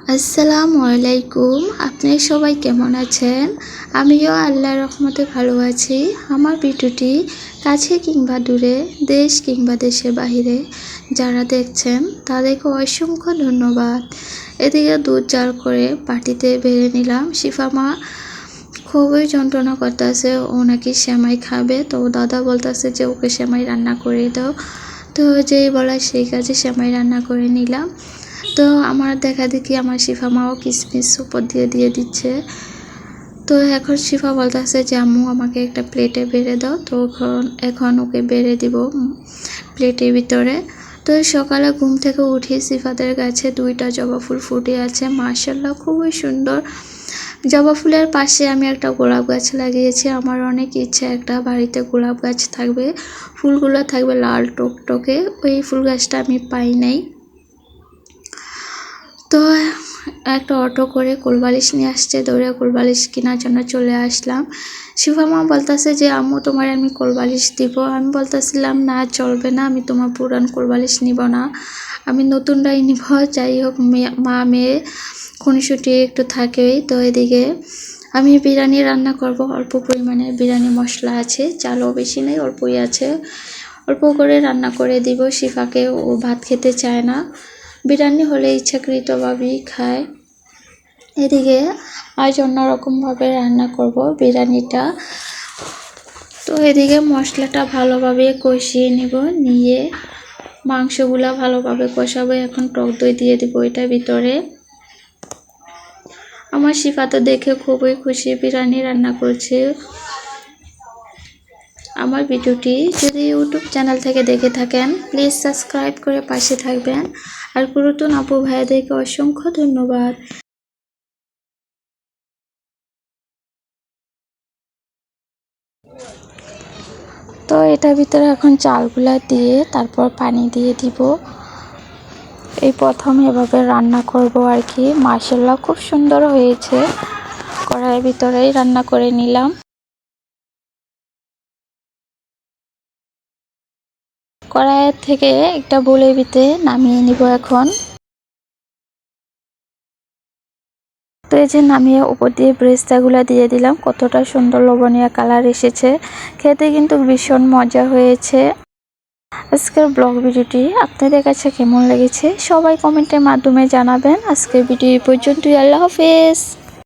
আসসালামু আলাইকুম। আপনি সবাই কেমন আছেন? আমিও আল্লাহর রহমতে ভালো আছি। আমার ভিডিওটি কাছে কিংবা দূরে, দেশ কিংবা দেশের বাহিরে যারা দেখছেন তাদেরকে অসংখ্য ধন্যবাদ। এদিকে দুধ জাল করে বাটিতে বেড়ে নিলাম। শিফা মা খুবই যন্ত্রণা করতেছে, ও নাকি সেমাই খাবে। তো দাদা বলতেছে যে ওকে সেমাই রান্না করে দাও। তো যেই বলা সেই কাজে সেমাই রান্না করে নিলাম। তো আমার দেখা দেখি আমার শিফা মাও কিশমিশ উপর দিয়ে দিয়ে দিচ্ছে। তো এখন শিফা বলতেছে যে আম্মু আমাকে একটা প্লেটে বেড়ে দাও। তো এখন ওকে বেড়ে দিব প্লেটের ভিতরে। তো সকালে ঘুম থেকে উঠি, শিফাদের গাছে 2টা জবা ফুল ফুটে আছে, মাশাআল্লাহ খুবই সুন্দর। জবা ফুলের পাশে আমি একটা গোলাপ গাছ লাগিয়েছি। আমার অনেক ইচ্ছা একটা বাড়িতে গোলাপ গাছ থাকবে, ফুলগুলো থাকবে লাল টকটকে। ওই ফুল গাছটা আমি পাই নাই। তো একটা অটো করে কোলবালিশ নিয়ে আসছে, দৌড়ে কোলবালিশ কেনার জন্য চলে আসলাম। শিফা মা বলতেছে যে আম্মু তোমার আমি কোলবালিশ দিব। আমি বলতেছিলাম না চলবে না, আমি তোমার পুরান কোলবালিশ নিব না, আমি নতুনটাই নিব। যাই হোক মা মেয়ে খুনসুটি একটু থাকেই। তো এদিকে আমি বিরিয়ানি রান্না করব। অল্প পরিমাণে বিরিয়ানি মশলা আছে, চালও বেশি নেই, অল্পই আছে। অল্প করে রান্না করে দিব শিফাকে, ও ভাত খেতে চায় না, বিরিয়ানি হলে ইচ্ছাকৃতভাবেই খায়। এদিকে আজ অন্যরকমভাবে রান্না করব বিরিয়ানিটা। তো এদিকে মশলাটা ভালোভাবে কষিয়ে নিব, নিয়ে মাংসগুলা ভালোভাবে কষাবো। এখন টক দই দিয়ে দিব এটার ভিতরে। আমার শিফা তো দেখে খুবই খুশি, বিরিয়ানি রান্না করছে। আমার ভিডিওটি যদি ইউটিউব চ্যানেল থেকে দেখে থাকেন প্লিজ সাবস্ক্রাইব করে পাশে থাকবেন। আর পুরাতন আপু ভাইয়াদেরকে অসংখ্য ধন্যবাদ। তো এটার ভিতরে এখন চালগুলা দিয়ে তারপর পানি দিয়ে দিব। এই প্রথম এভাবে রান্না করব আর কি। মাশাআল্লাহ খুব সুন্দর হয়েছে। কড়াইয়ের ভিতরেই রান্না করে নিলাম। কড়াইয়ের থেকে একটা বোলের ভিতরে নামিয়ে নিব এখন। তো এই যে নামিয়ে উপর দিয়ে ব্রেস্তাগুলা দিয়ে দিলাম, কতটা সুন্দর লোভনীয় কালার এসেছে। খেতে কিন্তু ভীষণ মজা হয়েছে। আজকের ব্লগ ভিডিওটি আপনাদের কাছে কেমন লেগেছে সবাই কমেন্টের মাধ্যমে জানাবেন। আজকের ভিডিও পর্যন্তই। আল্লাহ হাফেজ।